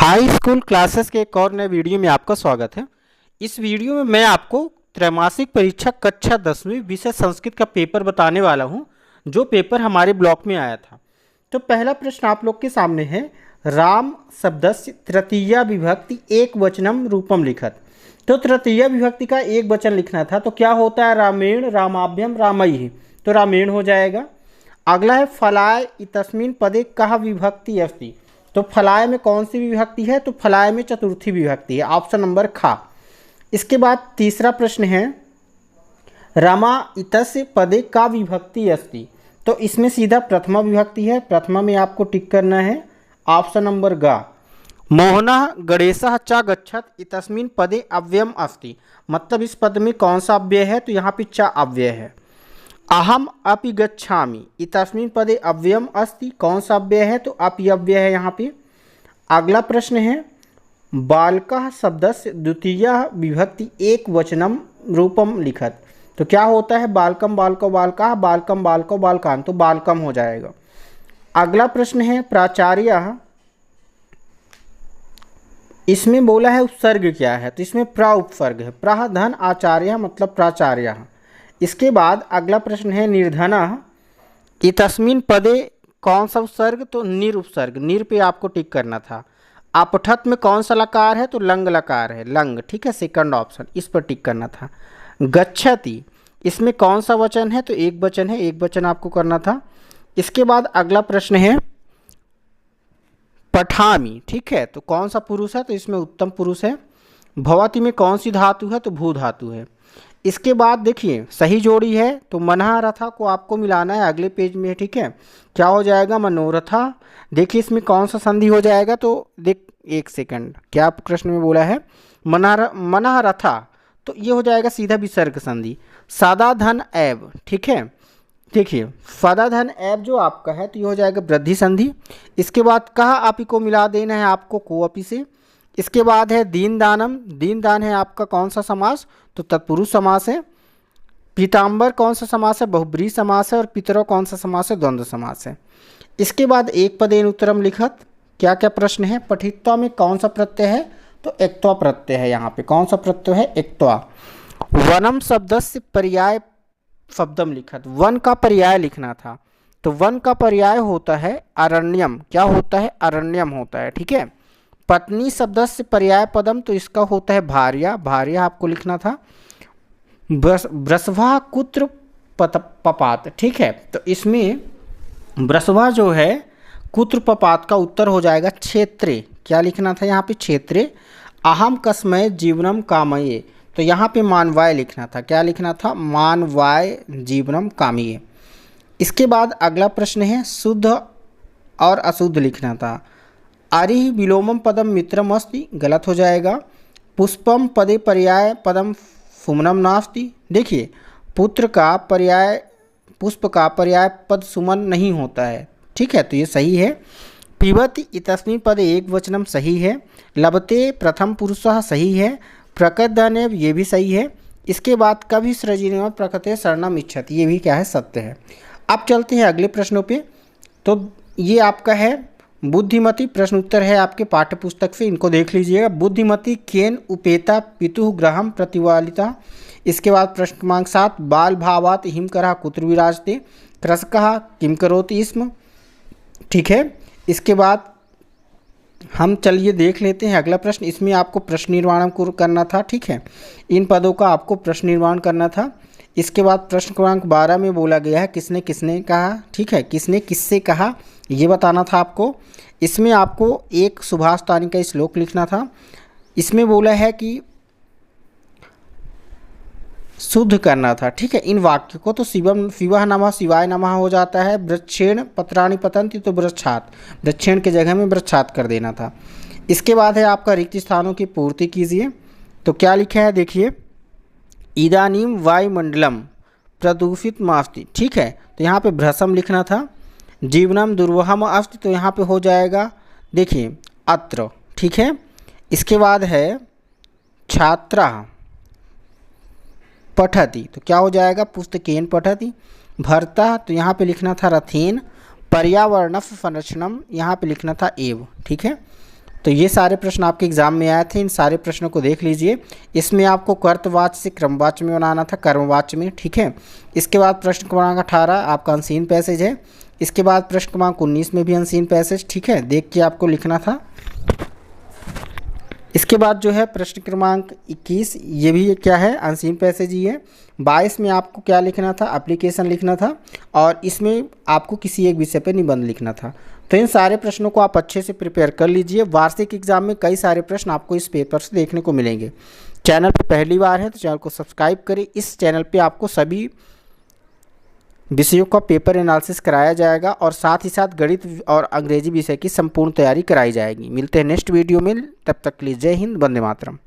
High school classes के एक और नए वीडियो में आपका स्वागत है। इस वीडियो में मैं आपको त्रैमासिक परीक्षा कक्षा 10वीं विषय संस्कृत का पेपर बताने वाला हूं, जो पेपर हमारे ब्लॉक में आया था। तो पहला प्रश्न आप लोग के सामने है, राम शब्दस्य तृतीया विभक्ति एक वचनम रूपम लिखत। तो तृतीया विभक्ति का एक वचन लिखना था, तो क्या होता है? रामेण, रामाभ्यम, रामैः, तो रामेण हो जाएगा। अगला है फलाय इतस्मिन् पदे कः विभक्ति अस्ति। तो फलाय में कौन सी विभक्ति है? तो फलाय में चतुर्थी विभक्ति है, ऑप्शन नंबर खा। इसके बाद तीसरा प्रश्न है, रमा इतस्य पदे का विभक्ति अस्ति। तो इसमें सीधा प्रथमा विभक्ति है, प्रथमा में आपको टिक करना है, ऑप्शन नंबर गा। मोहनः गणेशः च गच्छत इतस्मिन् पदे अव्ययम अस्ति। मतलब इस पद में कौन सा अव्यय है? तो यहाँ पे च अव्यय है। अहम अपि गच्छामि इतस्मिन् पदे अव्ययम अस्ति, कौन सा अव्यय है? तो अपि अव्यय है यहाँ पे। अगला प्रश्न है, बालकः शब्दस्य द्वितीया विभक्ति एक वचनम रूपम लिखत। तो क्या होता है? बालकम बालको बालकाः, बालकम बालको बालकान्, तो बालकम हो जाएगा। अगला प्रश्न है, प्राचार्यः, इसमें बोला है उपसर्ग क्या है? तो इसमें प्रा उपसर्ग है, प्रा धन आचार्य मतलब प्राचार्यः। इसके बाद अगला प्रश्न है, निर्धनः इतस्मिन् पदे कौन सा उपसर्ग? तो निर उपसर्ग, निर पे आपको टिक करना था। अपठत में कौन सा लकार है? तो लंग लकार है, लंग, ठीक है, सेकंड ऑप्शन, इस पर टिक करना था। गच्छति, इसमें कौन सा वचन है? तो एक वचन है, एक वचन आपको करना था। इसके बाद अगला प्रश्न है, पठामि, ठीक है, तो कौन सा पुरुष है? तो इसमें उत्तम पुरुष है। भवति में कौन सी धातु है? तो भू धातु है। इसके बाद देखिए सही जोड़ी है, तो मनः रथा को आपको मिलाना है, अगले पेज में है, ठीक है। क्या हो जाएगा? मनोरथा। देखिए इसमें कौन सा संधि हो जाएगा? तो देख एक सेकंड, क्या प्रश्न में बोला है? मनः रथा, तो ये हो जाएगा सीधा विसर्ग संधि। सादा धन एव, ठीक है, देखिए सादा धन एव जो आपका है, तो ये हो जाएगा वृद्धि संधि। इसके बाद कहा आपी को मिला देना है आपको को अपी से। इसके बाद है दीन दानम, दीन दान है आपका कौन सा समास? तो तत्पुरुष समास है। पीताम्बर कौन सा समास है? बहुब्रीहि समास है। और पितरों कौन सा समास है? द्वंद्व समास है। इसके बाद एक पदेन उत्तरम लिखत। क्या क्या प्रश्न है? पठित्वा में कौन सा प्रत्यय है? तो एक्त्वा प्रत्यय है, यहाँ पे कौन सा प्रत्यय है? एक्त्वा। वनम शब्दस्य पर्याय शब्दम लिखत, वन का पर्याय लिखना था, तो वन का पर्याय होता है अरण्यम। क्या होता है? अरण्यम होता है, ठीक है। पत्नी शब्दस्य पर्याय पदम, तो इसका होता है भार्या, भार्या आपको लिखना था। वृषभा कुत्र पपात, ठीक है, तो इसमें वृषभा जो है कुत्र पपात का उत्तर हो जाएगा क्षेत्रे। क्या लिखना था यहाँ पे? क्षेत्रे। अहम कस्मय जीवनम कामये, तो यहाँ पे मानवाय लिखना था। क्या लिखना था? मानवाय जीवनम कामये। इसके बाद अगला प्रश्न है, शुद्ध और अशुद्ध लिखना था। आरिह विलोमम पदम मित्रम अस्ति, गलत हो जाएगा। पुष्पम पदे पर्याय पदम सुमनम नास्ति। देखिए पुत्र का पर्याय, पुष्प का पर्याय पद सुमन नहीं होता है, ठीक है, तो ये सही है। पिबति इतस्मिन् पदे एक वचनम सही है। लभते प्रथम पुरुषः सही है। प्रकृतधनेव, ये भी सही है। इसके बाद कभी सृजिनेव प्रकृते शरणम इच्छति, ये भी क्या है? सत्य है। अब चलते हैं अगले प्रश्नों पे। तो ये आपका है बुद्धिमती, प्रश्न उत्तर है आपके पाठ्य पुस्तक से, इनको देख लीजिएगा। बुद्धिमती केन उपेता पितुः ग्रहम प्रतिवालिता। इसके बाद प्रश्न क्रमांक 7, बाल भावात हिमकरः कुत्र विराजते। कृषकः किम करोति स्म, ठीक है। इसके बाद हम चलिए देख लेते हैं अगला प्रश्न। इसमें आपको प्रश्न निर्माण करना था, ठीक है, इन पदों का आपको प्रश्न निर्माण करना था। इसके बाद प्रश्न क्रमांक 12 में बोला गया है किसने किसने कहा, ठीक है, किसने किससे कहा, ये बताना था आपको। इसमें आपको एक सुभाष तानी का श्लोक लिखना था। इसमें बोला है कि शुद्ध करना था, ठीक है, इन वाक्य को। तो शिवम शिवः नमः शिवाय नमः हो जाता है। वृक्षेण पत्राणि पतन्ति, तो वृक्षात, वृक्षेण के जगह में वृक्षात कर देना था। इसके बाद है आपका रिक्त स्थानों की पूर्ति कीजिए। तो क्या लिखा है? देखिए, इदानीम वायुमंडलम प्रदूषित मास्ति, ठीक है, तो यहाँ पे भ्रसम लिखना था। जीवनम दुर्वहम अस्ति, तो यहाँ पे हो जाएगा देखिए अत्र, ठीक है। इसके बाद है छात्रः पठति, तो क्या हो जाएगा? पुस्तकेन पठति। भर्ता, तो यहाँ पे लिखना था रथेन। पर्यावरण संरक्षणम, यहाँ पे लिखना था एव, ठीक है। तो ये सारे प्रश्न आपके एग्जाम में आए थे, इन सारे प्रश्नों को देख लीजिए। इसमें आपको कर्तवाच्य से क्रमवाच्य में बनाना था, कर्मवाच्य में, ठीक है। इसके बाद प्रश्न क्रमांक 18 आपका अनसीन पैसेज है। इसके बाद प्रश्न क्रमांक 19 में भी अनसीन पैसेज, ठीक है, देख के आपको लिखना था। इसके बाद जो है प्रश्न क्रमांक 21, ये भी क्या है, अनसीन पैसेज ही है। 22 में आपको क्या लिखना था, एप्लीकेशन लिखना था, और इसमें आपको किसी एक विषय पर निबंध लिखना था। तो इन सारे प्रश्नों को आप अच्छे से प्रिपेयर कर लीजिए। वार्षिक एग्जाम में कई सारे प्रश्न आपको इस पेपर से देखने को मिलेंगे। चैनल पर पहली बार है तो चैनल को सब्सक्राइब करें। इस चैनल पे आपको सभी विषयों का पेपर एनालिसिस कराया जाएगा और साथ ही साथ गणित और अंग्रेजी विषय की संपूर्ण तैयारी कराई जाएगी। मिलते हैं नेक्स्ट वीडियो में, तब तक के लिए जय हिंद, वंदे मातरम।